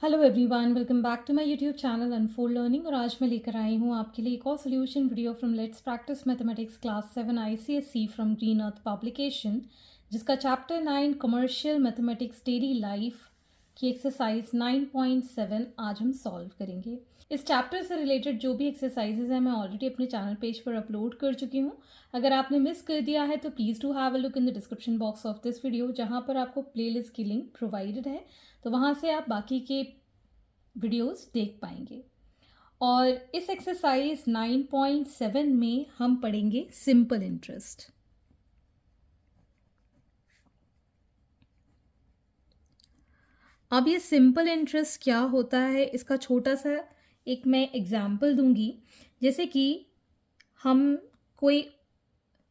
Hello everyone, welcome back to my YouTube channel unfold learning. और आज मैं लेकर आई हूँ आपके लिए एक और solution video from let's practice mathematics class 7 ICSE from Green Earth publication, जिसका chapter 9 commercial mathematics daily life की एक्सरसाइज 9.7 आज हम सॉल्व करेंगे। इस चैप्टर से रिलेटेड जो भी एक्सरसाइजेज हैं मैं ऑलरेडी अपने चैनल पेज पर अपलोड कर चुकी हूँ। अगर आपने मिस कर दिया है तो please do have a look in the description box of this video, जहाँ पर आपको प्लेलिस्ट की लिंक प्रोवाइडेड है, तो वहाँ से आप बाकी के वीडियोस देख पाएंगे। और इस एक्सरसाइज 9.7 में हम पढ़ेंगे सिंपल इंटरेस्ट। अब ये सिंपल इंटरेस्ट क्या होता है, इसका छोटा सा एक मैं एग्जाम्पल दूंगी। जैसे कि हम कोई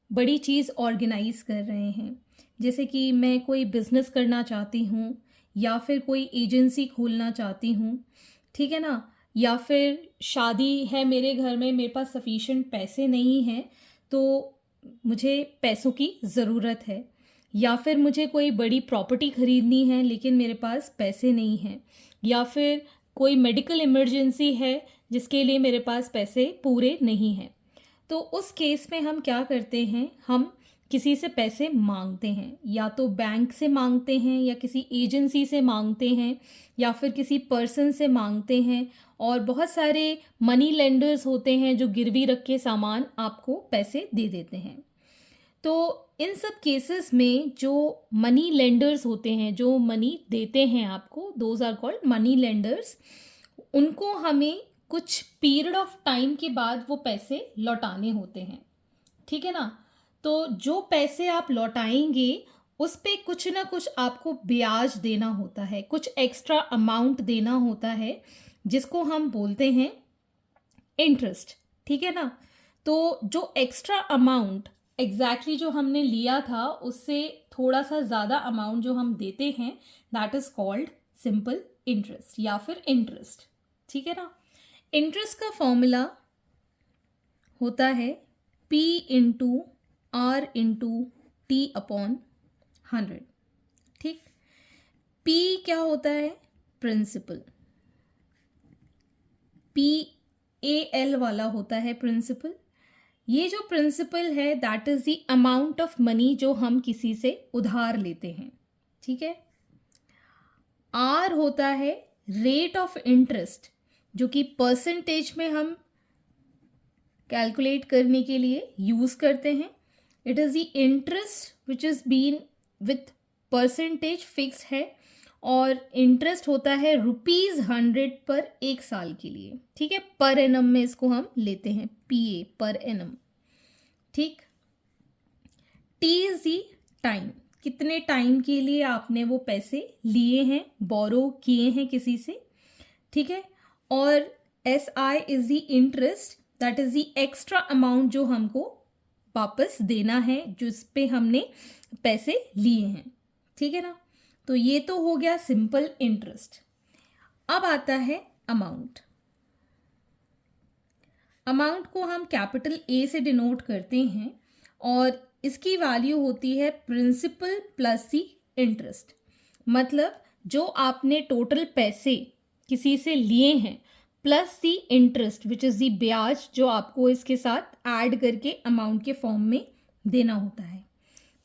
बड़ी चीज़ ऑर्गेनाइज कर रहे हैं, जैसे कि मैं कोई बिजनेस करना चाहती हूँ या फिर कोई एजेंसी खोलना चाहती हूँ, ठीक है ना। या फिर शादी है मेरे घर में, मेरे पास सफिशिएंट पैसे नहीं हैं तो मुझे पैसों की ज़रूरत है। या फिर मुझे कोई बड़ी प्रॉपर्टी ख़रीदनी है लेकिन मेरे पास पैसे नहीं हैं। या फिर कोई मेडिकल इमरजेंसी है जिसके लिए मेरे पास पैसे पूरे नहीं हैं। तो उस केस में हम क्या करते हैं, हम किसी से पैसे मांगते हैं, या तो बैंक से मांगते हैं या किसी एजेंसी से मांगते हैं या फिर किसी पर्सन से मांगते हैं। और बहुत सारे मनी लेंडर्स होते हैं जो गिरवी रख के सामान आपको पैसे दे देते हैं। तो इन सब केसेस में जो मनी लेंडर्स होते हैं, जो मनी देते हैं आपको, those are called money lenders. उनको हमें कुछ पीरियड ऑफ टाइम के बाद वो पैसे लौटाने होते हैं, ठीक है ना। तो जो पैसे आप लौटाएंगे उस पे कुछ ना कुछ आपको ब्याज देना होता है, कुछ एक्स्ट्रा अमाउंट देना होता है, जिसको हम बोलते हैं इंटरेस्ट, ठीक है ना। तो जो एक्स्ट्रा अमाउंट एग्जैक्टली जो हमने लिया था उससे थोड़ा सा ज़्यादा अमाउंट जो हम देते हैं, that is called simple interest या फिर इंटरेस्ट, ठीक है ना। इंटरेस्ट का फॉर्मूला होता है P into R into T upon 100, ठीक। P क्या होता है, प्रिंसिपल, PAL वाला होता है प्रिंसिपल। ये जो प्रिंसिपल है that is the amount of money जो हम किसी से उधार लेते हैं, ठीक है। R होता है रेट ऑफ इंटरेस्ट, जो कि परसेंटेज में हम कैलकुलेट करने के लिए यूज करते हैं। It is the interest which is been with percentage fix है, और इंटरेस्ट होता है ₹100 पर एक साल के लिए, ठीक है। पर एनम में इसको हम लेते हैं, PA पर एनम, ठीक। T इज दी टाइम, कितने टाइम के लिए आपने वो पैसे लिए हैं, बोरो किए हैं किसी से, ठीक है। और SI is the interest, that is the extra amount जो हमको वापस देना है जिस पे हमने पैसे लिए हैं, ठीक है ना। तो ये तो हो गया सिंपल इंटरेस्ट। अब आता है अमाउंट। अमाउंट को हम कैपिटल A से डिनोट करते हैं और इसकी वैल्यू होती है प्रिंसिपल प्लस दी इंटरेस्ट। मतलब जो आपने टोटल पैसे किसी से लिए हैं plus the interest which is the ब्याज जो आपको इसके साथ ऐड करके अमाउंट के फॉर्म में देना होता है,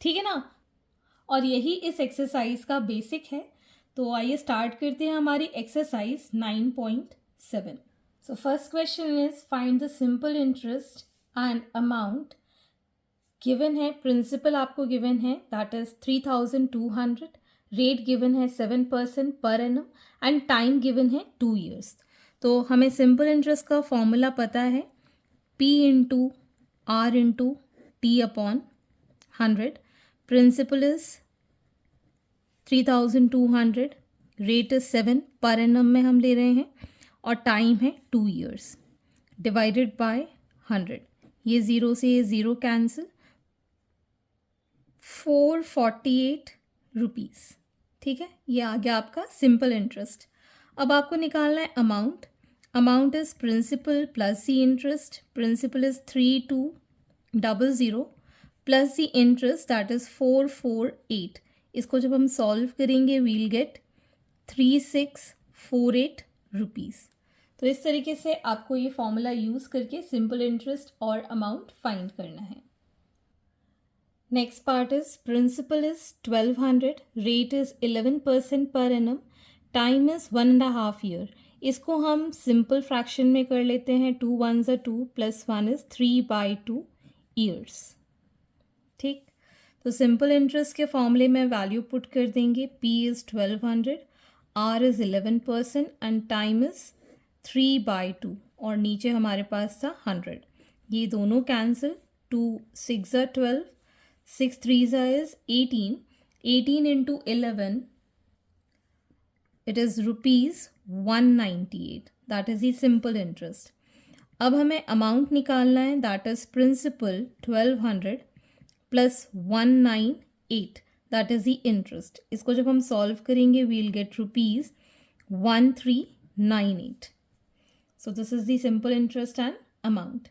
ठीक है ना। और यही इस एक्सरसाइज का बेसिक है। तो आइए स्टार्ट करते हैं हमारी exercise 9.7। So first question is find the simple interest and amount. Given है, प्रिंसिपल आपको गिवन है दैट इज 3200, रेट गिवन है 7% per annum and time given है 2 years। तो हमें सिंपल इंटरेस्ट का फॉर्मूला पता है, P into R into T upon 100। Principal is 3200, rate is 7, per annum में हम ले रहे हैं, और टाइम है 2 years, डिवाइडेड बाय 100। ये ज़ीरो से ये ज़ीरो कैंसिल, 448 रुपीज़, ठीक है। ये आ गया आपका सिंपल इंटरेस्ट। अब आपको निकालना है amount. Amount is principal plus the interest, principal is 3200 plus the interest that is 448। इसको जब हम सॉल्व करेंगे वील गेट 36 48 रुपीज़। तो इस तरीके से आपको ये फॉर्मूला यूज़ करके सिंपल इंटरेस्ट और अमाउंट फाइंड करना है। Next part is principal is 1200, rate is 11% per annum, time is 1.5 year. इसको हम सिंपल फ्रैक्शन में कर लेते हैं, 2 1s are 2 + 1 is 3/2 ईयर्स। ठीक, तो सिंपल इंटरेस्ट के फॉर्मूले में वैल्यू पुट कर देंगे, P is 1200, R is 11% and time is 3/2 और नीचे हमारे पास था 100। ये दोनों cancel, 2 6s are 12, 6 3s is 18, 18 into 11 it is rupees 198, that is the simple interest। अब हमें अमाउंट निकालना है, that is principal 1200 plus 198, that is the interest. इसको जब हम सॉल्व करेंगे we'll get rupees 1398। So this is the simple interest and amount.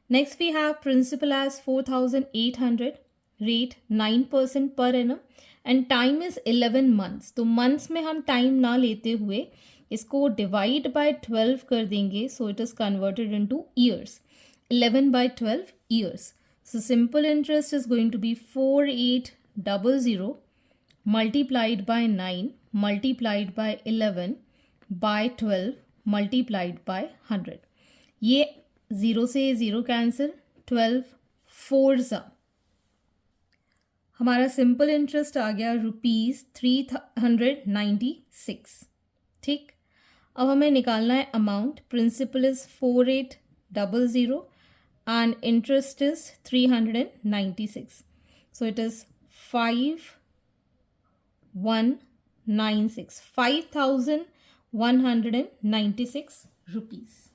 Next we have principal as 4800, rate 9% per annum and time is 11 months। तो months में हम time ना लेते हुए इसको divide by 12 कर देंगे, so it is converted into years, 11/12 years। So simple interest is going to be 4800 multiplied by 9 multiplied by 11 by 12 multiplied by 100। ये 0 से 0 कैंसिल, 12 4s हमारा सिंपल इंटरेस्ट आ गया रुपीज़ 396। ठीक, अब हमें निकालना है amount, principal is 4800 and interest is 396, so it is 5196 rupees।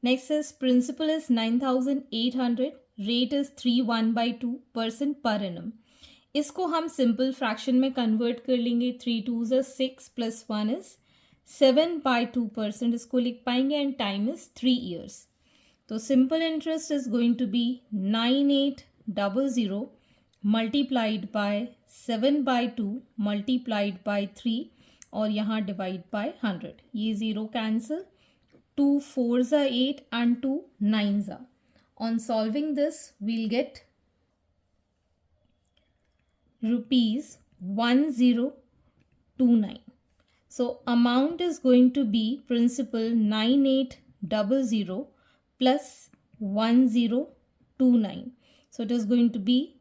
Next is principal is 9800, rate is 3/1/2% per annum। इसको हम सिंपल फ्रैक्शन में कन्वर्ट कर लेंगे, 3 2s are 6 + 1 is 7/2%, इसको लिख पाएंगे एंड टाइम इज 3 years। तो simple interest is going to be 9800 multiplied by 7/2 multiplied by 3 और यहाँ डिवाइड बाय 100। ये 0 cancel, 2 4s are 8 and 2 9s are। On solving this we'll get rupees 1029। So amount is going to be principal 9800 plus 1029, so it is going to be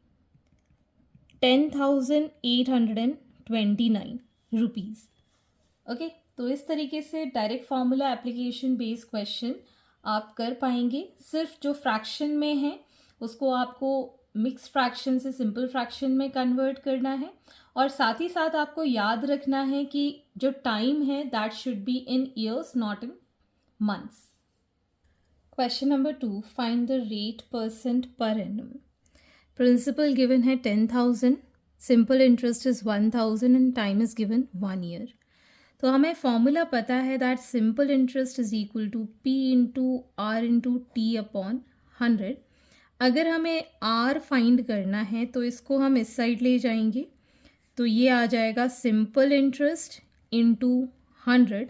10,829 rupees। Okay, तो इस तरीके से direct formula application based question आप कर पाएंगे। सिर्फ जो fraction में है उसको आपको मिक्स फ्रैक्शन से सिंपल फ्रैक्शन में कन्वर्ट करना है और साथ ही साथ आपको याद रखना है कि जो टाइम है that should be in years not in months. Question number 2, find the rate percent per annum. Principal given है 10,000, simple interest is 1,000 and time is given 1 year. तो हमें फॉर्मूला पता है that simple interest is equal to P into R into T upon 100। अगर हमें R find करना है तो इसको हम इस साइड ले जाएंगे, तो ये आ जाएगा simple interest into 100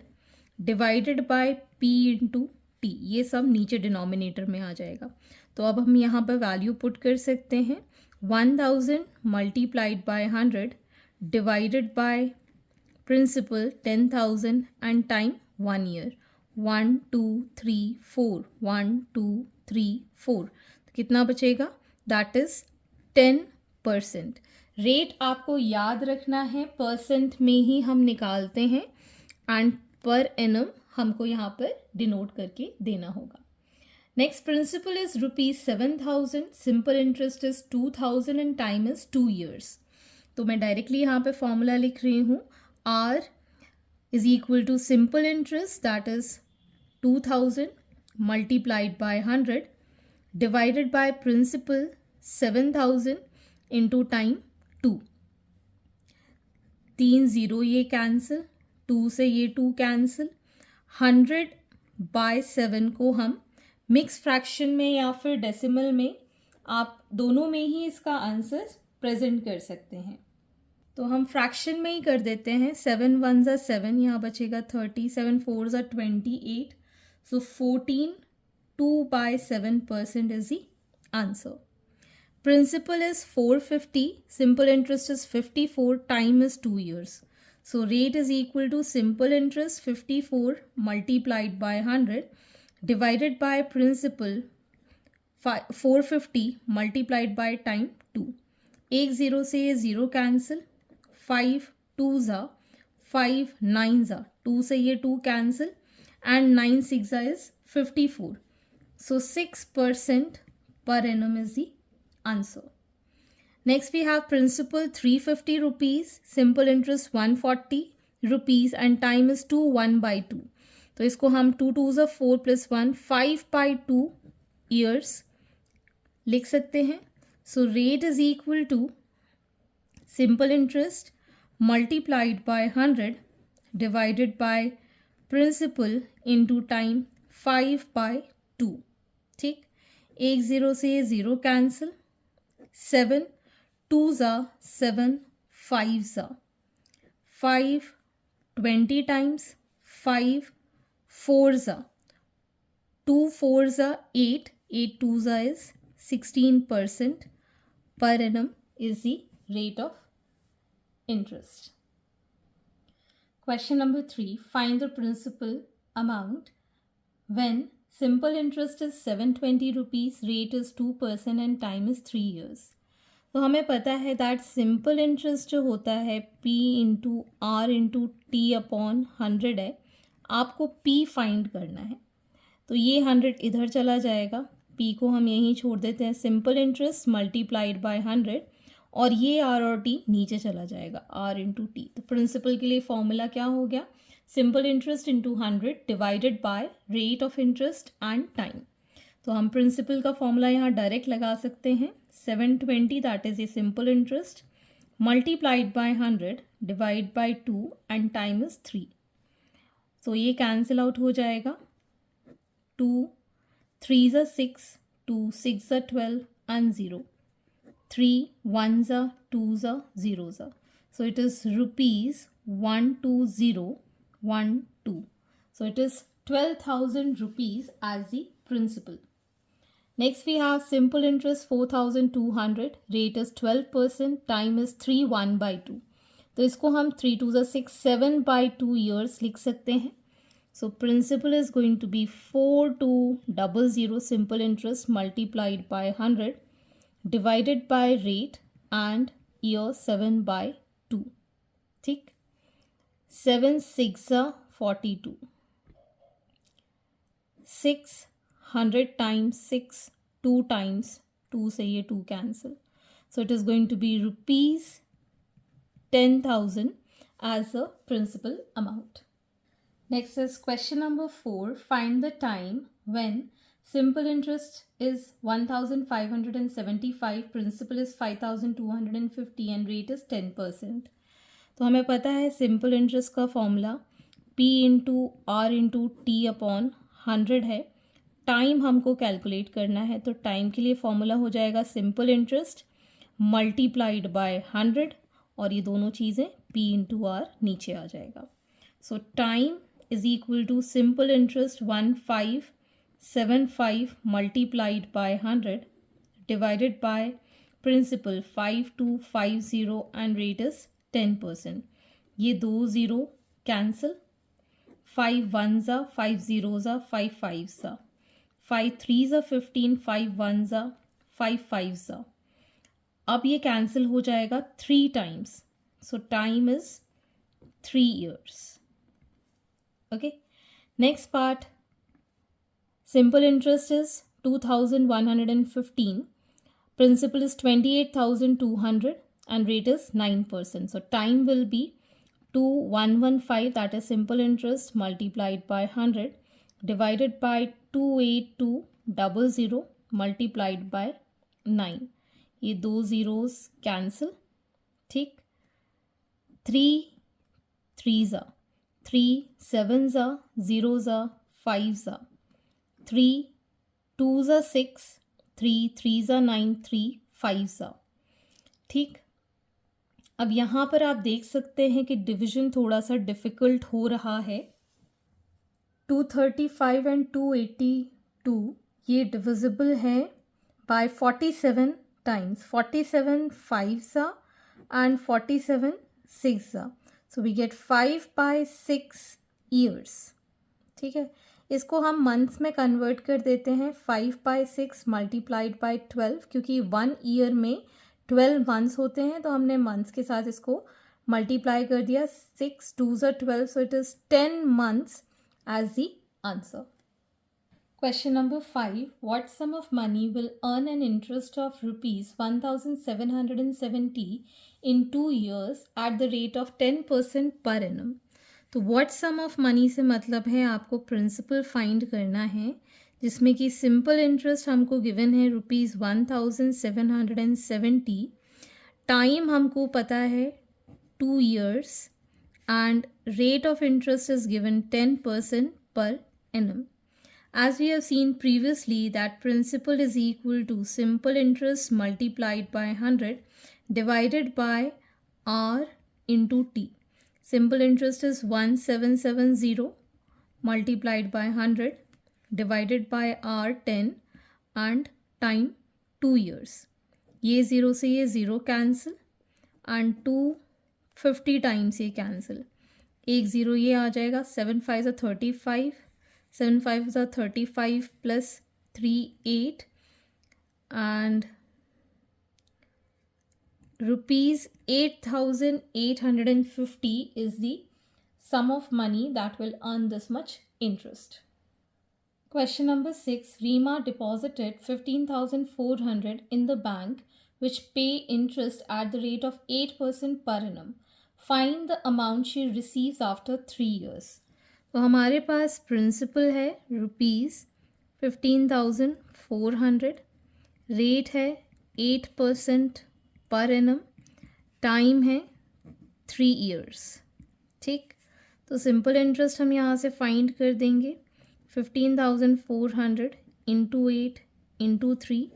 divided bye P into T। ये सब नीचे डिनोमिनेटर में आ जाएगा। तो अब हम यहाँ पर वैल्यू पुट कर सकते हैं, 1000 multiplied by 100 divided by principal 10,000 and time 1 year, 1 2 3 4 1 2 3 4। तो कितना बचेगा, दैट इज 10%। रेट आपको याद रखना है, परसेंट में ही हम निकालते हैं एंड पर एनम हमको यहाँ पर डिनोट करके देना होगा। Next principle is ₹7,000, simple interest is 2,000 and time is 2 years. तो मैं डायरेक्टली यहाँ पे फॉर्मूला लिख रही हूँ, R is equal to simple interest, that is 2,000 multiplied by 100 divided by principal 7,000 into time 2। 3 0 ये कैंसिल, 2 से ये 2 कैंसिल, 100 by 7 को हम मिक्स फ्रैक्शन में या फिर डेसिमल में, आप दोनों में ही इसका आंसर प्रेजेंट कर सकते हैं। तो हम फ्रैक्शन में ही कर देते हैं. 7 1 ज़ा 7, यहाँ बचेगा 30, 7 4 ज़ा 28. सो 14 2/7% is the answer. Principal is 450, simple interest is 54, time is 2 years. So rate is equal to simple interest 54 multiplied by 100 divided by principal 450 multiplied by time 2. एक ज़ीरो से ये ज़ीरो कैंसिल, 5 2 ज़ा 5 9 ज़ा 2 से ये 2 कैंसिल एंड 9 6 ज़ा is 54. So 6% per annum is the answer. Next we have principal 350 rupees, simple interest 140 rupees and time is 2 1/2. तो इसको हम 2 2 ज़ा 4 plus 1 5/2 years लिख सकते हैं. So rate is equal to simple interest multiplied by 100 divided by principal into time 5/2. ठीक, एक zero से ये ज़ीरो कैंसिल, 7 2 ज़ा 7 5 ज़ा 5 20 टाइम्स 5 4 ज़ा 2 4 ज़ा 8 8 2 ज़ा is 16% per annum is the rate of interest. Question number 3. Find the principal amount when simple interest is 720 rupees, rate is 2% and time is 3 years. तो हमें पता है दैट सिंपल इंटरेस्ट जो होता है P into R into T upon 100 है. आपको P find करना है. तो ये 100 इधर चला जाएगा, P को हम यहीं छोड़ देते हैं. सिंपल इंटरेस्ट मल्टीप्लाइड बाय 100 और ये आर और टी नीचे चला जाएगा, आर इंटू टी. तो प्रिंसिपल के लिए फॉर्मूला क्या हो गया? Simple interest into 100 divided by rate of interest and time. तो हम प्रिंसिपल का फॉर्मूला यहाँ डायरेक्ट लगा सकते हैं. 720 that is a simple interest multiplied by 100 divide by 2 and time is 3. तो ये कैंसिल आउट हो जाएगा. 2 3 ज़ा 6 2 6 ज़ा 12 एंड 0 3 1 ज़ा 2 ज़ा 0 ज़ा. So it is rupees 12012. So it is 12,000 rupees as the principal. Next we have simple interest 4,200, rate is 12%, time is 3 1/2. तो इसको हम 3 2 ज़ा 6 7/2 years लिख सकते हैं. So principal is going to be 4200 simple interest multiplied by 100 divided by rate and year 7/2. ठीक, 7 6 ज़ा 42, 600 times 6 2 times 2 से ये 2 cancel. So it is going to be rupees 10,000 as a principal amount. Next is question number 4. Find the time when simple interest is 1,575, principal is 5,250 and rate is 10%. तो हमें पता है simple interest का formula P into R into T upon 100 है. Time हमको calculate करना है, तो टाइम के लिए फॉर्मूला हो जाएगा सिंपल इंटरेस्ट मल्टीप्लाइड बाय 100 और ये दोनों चीज़ें P इंटू आर नीचे आ जाएगा. So time is equal to simple interest 1575 multiplied by 100 divided by principal 5250 and rate is 10%. ये 2 0 कैंसिल, 5 1 ज़ा 5 0 ज़ा 5 5 ज़ा 5 3 ज़ा 15 5 1 ज़ा 5 5 ज़ा. अब ये कैंसिल हो जाएगा 3 times. So time is 3 years. Okay, next part, simple interest is 2,115, principal is 28,200 and rate is 9%. So time will be 2115, that is simple interest multiplied by 100 divided by 28200 multiplied by 9. ये 2 zeros cancel. ठीक, 3 3 ज़ा 3 7 ज़ा 0 ज़ा 5 ज़ा 3 2 ज़ा 6 3 3 ज़ा 9 3 5 ज़ा. ठीक, अब यहाँ पर आप देख सकते हैं कि डिवीजन थोड़ा सा डिफ़िकल्ट हो रहा है। 235 एंड 282 ये डिविजिबल है bye 47 times, 47 5s and 47 6s, so we get 5 by 6 years। ठीक है, इसको हम मंथ्स में कन्वर्ट कर देते हैं। 5 by 6 मल्टीप्लाइड बाय 12, क्योंकि 1 ईयर में 12 मंथ्स होते हैं तो हमने मंथ्स के साथ इसको मल्टीप्लाई कर दिया। 6 2s are 12, so it is 10 months as the answer। Question number 5. What sum of money will earn an interest of rupees 1770 in 2 years at the rate of 10% per annum? तो what sum of money से मतलब है आपको principal find करना है, जिसमें कि simple interest हमको गिवन है रुपीज़ 1770, टाइम हमको पता है 2 years and rate of interest is given 10% per annum। As we have seen previously that principal is equal to simple interest multiplied by 100 divided by r into t। Simple interest is 1770 multiplied by 100 divided by r 10 and time 2 years। ये zero से ये zero cancel and 250 times ये cancel, एक zero ये आ जाएगा। 7 5 35, 7 5 35 plus 3 8 and rupees 8,850 is the sum of money that will earn this much interest। Question number 6. Reema deposited 15,400 in the bank which pay interest at the rate of 8% per annum। Find the amount she receives after 3 years। तो हमारे पास principal है rupees 15,400, rate है 8% per annum, time है 3 years। ठीक, तो simple interest हम यहाँ से फाइंड कर देंगे। 15,400 इंटू 8 इंटू 3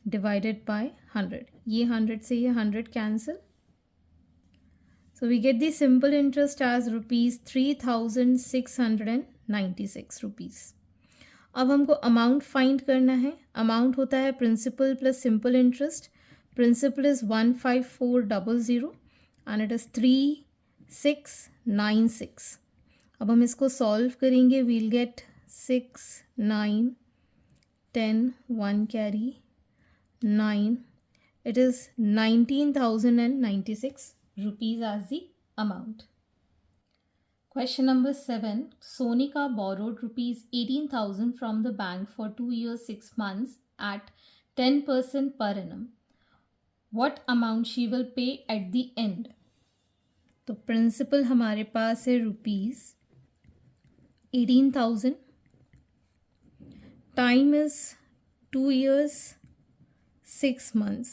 डिवाइडेड बाय 100, ये 100 से ये 100 cancel, so we get the simple interest as rupees 3,696 rupees। अब हमको अमाउंट फाइंड करना है। अमाउंट होता है principal plus simple interest. Principal is 15400 and it is 3696। अब हम इसको सॉल्व करेंगे। We'll get 6 9 10 1 carry 9, it is 19,096 rupees as the amount। Question number 7. Sonika borrowed rupees 18,000 from the bank for 2 years 6 months at 10% per annum। What amount she will pay at the end? तो principal हमारे पास है rupees 18,000, time is 2 years 6 months।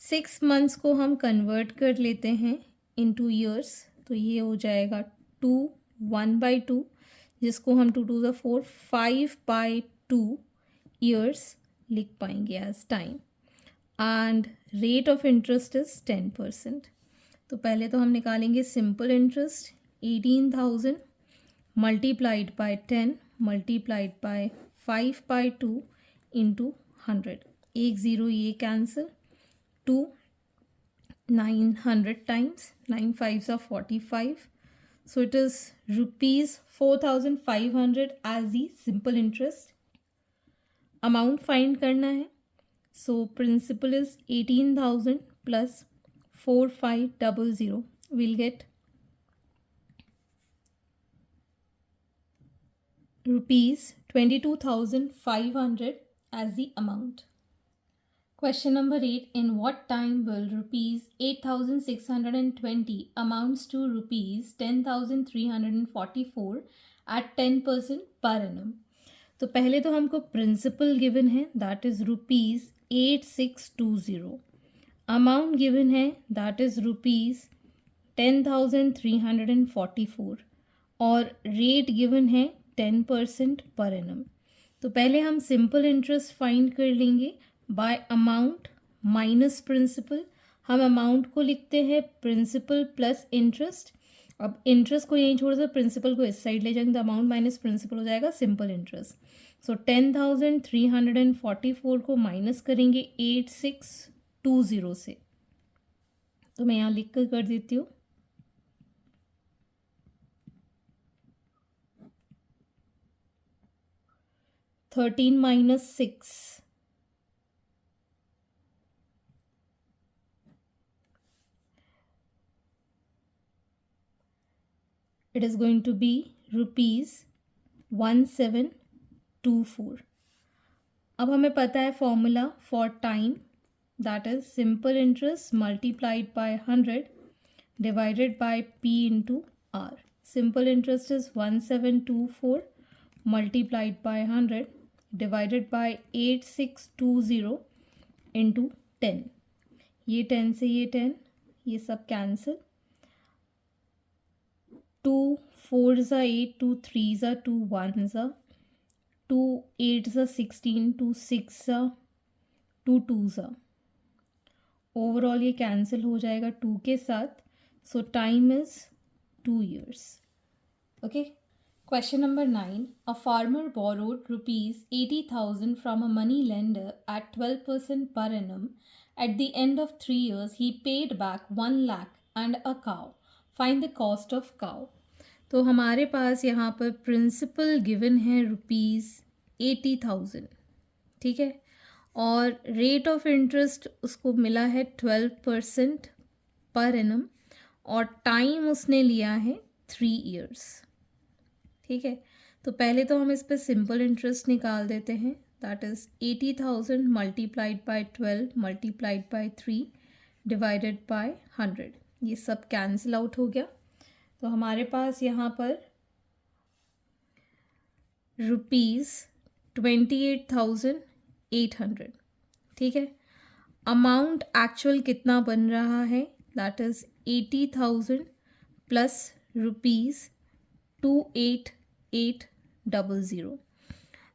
6 months को हम convert कर लेते हैं into years, तो ये हो जाएगा 2 1 by 2, जिसको हम 2 2 ज़ा 4 5 by 2 ईयर्स लिख पाएंगे as time, and rate of interest is 10%। तो पहले तो हम निकालेंगे simple interest 18,000 multiplied by 10 multiplied by 5 by 2 into 100, एक ज़ीरो ये cancel, 2 900 times 9 5s are 45, so it is rupees 4,500 as the simple interest। Amount find करना है, so principal is 18,000 plus 4500, will get rupees 22,500 as the amount। Question number 8. In what time will rupees 8,620 amounts to rupees 10,344 at 10% per annum? तो पहले तो हमको principal given है that is rupees 8620, amount given है that is rupees 10,344 और rate given है 10% per annum. तो पहले हम सिंपल इंटरेस्ट फाइंड कर लेंगे बाय अमाउंट माइनस प्रिंसिपल। हम अमाउंट को लिखते हैं प्रिंसिपल प्लस इंटरेस्ट। अब इंटरेस्ट को यहीं छोड़ दो, प्रिंसिपल को इस साइड ले जाएंगे तो अमाउंट माइनस प्रिंसिपल हो जाएगा सिंपल इंटरेस्ट। सो 10,344 को माइनस करेंगे 8620 से, तो मैं यहाँ लिख कर देती हूँ 13 minus 6, it is going to be rupees 1724. अब हमें पता है formula for time, that is simple interest multiplied by 100 divided by P into R. Simple interest is 1724 multiplied by 100 divided by 8620 into 10. ये 10 से ये 10, ये सब कैंसिल। 2 4 ज़ा 8, 2 3 ज़ा 2 1 ज़ा 2 8 ज़ा 16, 2 6 ज़ा 2 2 ज़ा। ओवरऑल ये कैंसिल हो जाएगा 2 के साथ। So time is 2 years. Okay. Question number 9. A farmer borrowed rupees 80,000 from a money lender at 12% per annum. At the end of 3 years, he paid back 1 lakh and a cow. Find the cost of cow. तो हमारे पास यहाँ पर principal given है rupees 80,000, ठीक है, और rate of interest उसको मिला है 12% पर एनम, और टाइम उसने लिया है 3 years, ठीक है। तो पहले तो हम इस पर सिंपल इंटरेस्ट निकाल देते हैं, that is 80,000 multiplied by 12 multiplied by 3 divided by 100। ये सब कैंसिल आउट हो गया, तो हमारे पास यहाँ पर ₹28,800, ठीक है। अमाउंट एक्चुअल कितना बन रहा है, दैट इज़ 80,000 प्लस ₹28,800।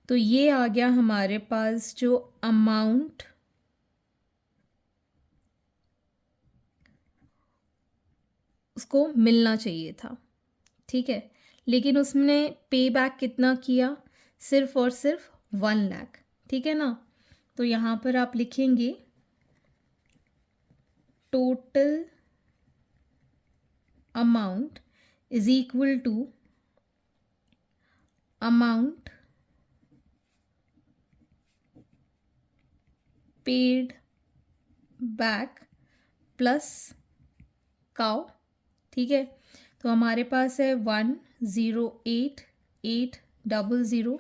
तो ये आ गया हमारे पास जो अमाउंट उसको मिलना चाहिए था, ठीक है। लेकिन उसने पे बैक कितना किया, सिर्फ और सिर्फ 1 लाख, ठीक है ना। तो यहाँ पर आप लिखेंगे total amount is equal to amount paid back plus cow, ठीक है। तो हमारे पास है 108,800,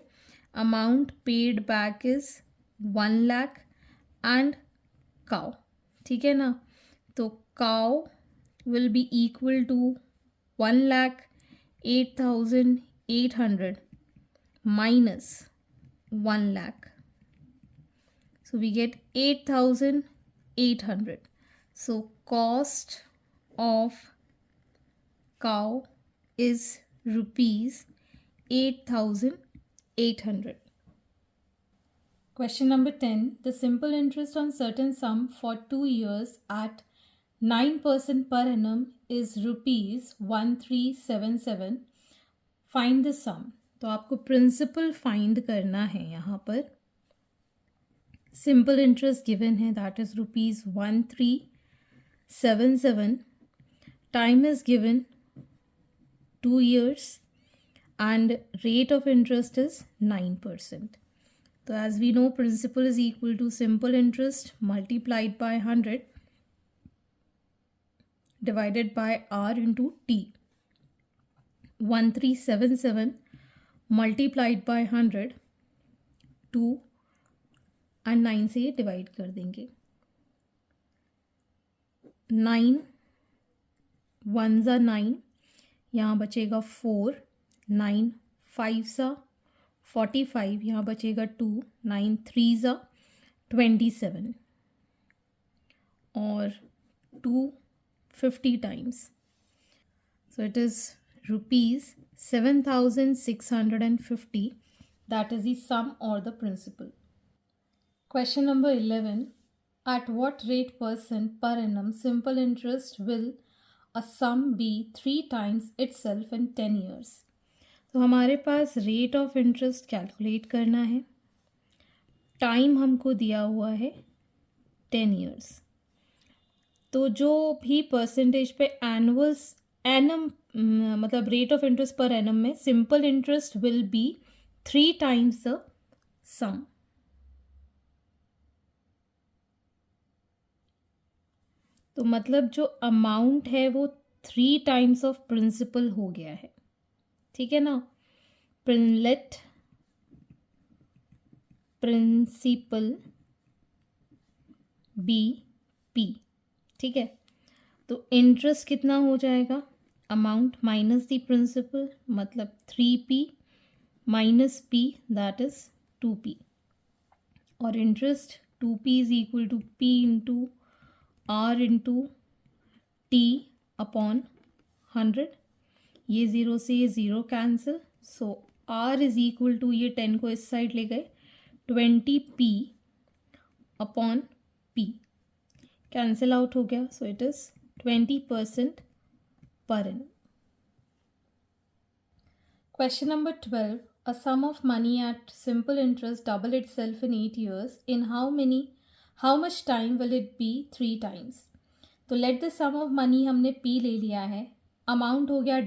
amount paid back is 1 lakh and cow, ठीक है ना। तो cow will be equal to 1,08,800 minus 1 lakh. So we get 8,800. So cost of cow is rupees 8,800. Question number 10. The simple interest on certain sum for 2 years at 9% per annum is rupees 1377. Find the sum. तो आपको principal find करना है। यहाँ पर simple interest given है, that is rupees 1377। Time is given 2 years and rate of interest is 9%. तो as we know principal is equal to simple interest multiplied by 100 divided by R into T. 1377 multiplied by 100, 2 and 9 से ये divide कर देंगे। 9 1 ज़ा 9, यहाँ बचेगा 4, 9 5 ज़ा 45, यहाँ बचेगा 2, 9 3 ज़ा 27 और 2 50 times. So it is rupees 7,650. That is the sum or the principal. Question number 11. At what rate % per annum simple interest will a sum be 3 times itself in 10 years? तो हमारे पास रेट ऑफ इंटरेस्ट कैलकुलेट करना है, time हमको दिया हुआ है 10 years. तो जो भी परसेंटेज पे एनम मतलब रेट ऑफ इंटरेस्ट पर एनम में simple interest will be 3 times the sum. तो मतलब जो अमाउंट है वो 3 टाइम्स ऑफ प्रिंसिपल हो गया है, ठीक है ना। लेट प्रिंसिपल बी पी, ठीक है। तो इंटरेस्ट कितना हो जाएगा, अमाउंट माइनस द प्रिंसिपल, मतलब 3p minus p that is 2p, और interest 2p is equal to p into r into t upon 100। ये 0 से ये 0 cancel, so r is equal to, ये 10 को इस साइड ले गए, 20p upon p cancel out हो गया, सो it is 20% per annum. Question number 12. A sum of money at simple interest double itself in 8 years. In how much time will it be 3 times? तो let the sum of money हमने P ले लिया है, amount हो गया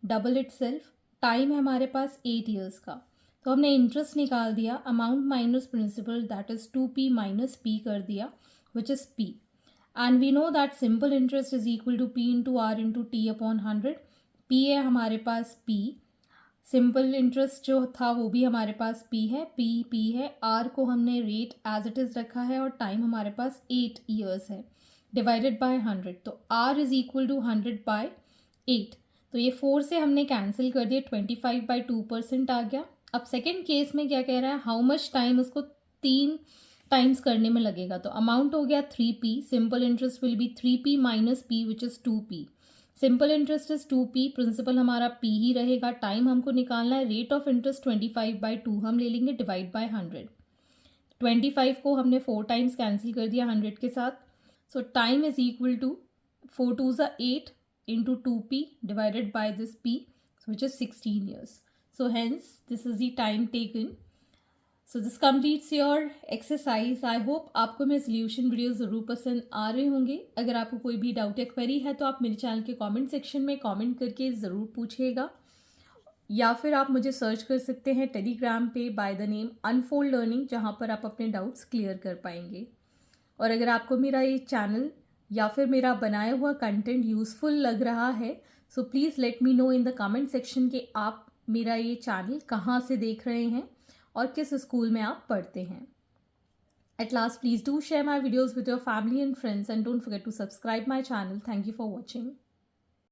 double itself, time है हमारे पास 8 years का। तो हमने इंटरेस्ट निकाल दिया, amount minus principal that is 2p minus p कर दिया, which is p। And we know that simple interest is equal to p into R into T upon 100। p है हमारे पास p, सिंपल इंटरेस्ट जो था वो भी हमारे पास p है, p है, r को हमने रेट एज इट इज़ रखा है और टाइम हमारे पास 8 ईयर्स है, डिवाइडेड बाय 100। तो r is equal to 100 by 8। तो ये 4 से हमने कैंसिल कर दिया, 25/2% आ गया। अब सेकेंड केस में क्या कह रहा है, हाउ मच टाइम उसको 3 टाइम्स करने में लगेगा। तो अमाउंट हो गया 3p, simple interest will be 3p minus p which is 2p। Simple interest is 2p, principal हमारा p ही रहेगा, टाइम हमको निकालना है, रेट ऑफ इंटरेस्ट 25/2 हम ले लेंगे, डिवाइड बाय 100। 25 को हमने 4 टाइम्स कैंसिल कर दिया 100 के साथ, so time is equal to 4 2 8 into 2p divided by this p which is 16 years. So hence this is the time taken. So this completes your exercise. I hope आपको मेरे solution video ज़रूर पसंद आ रहे होंगे। अगर आपको कोई भी डाउट या क्वेरी है तो आप मेरे चैनल के कमेंट सेक्शन में कमेंट करके ज़रूर पूछिएगा, या फिर आप मुझे सर्च कर सकते हैं टेलीग्राम पे by the name unfold learning, जहाँ पर आप अपने डाउट्स क्लियर कर पाएंगे। और अगर आपको मेरा ये चैनल या फिर मेरा बनाया हुआ कंटेंट यूज़फुल लग रहा है, so please let me know in the comment section कि आप मेरा ये चैनल कहाँ से देख रहे हैं और किस स्कूल में आप पढ़ते हैं। At last, please do share my videos with your family and friends and don't forget to subscribe my channel. Thank you for watching.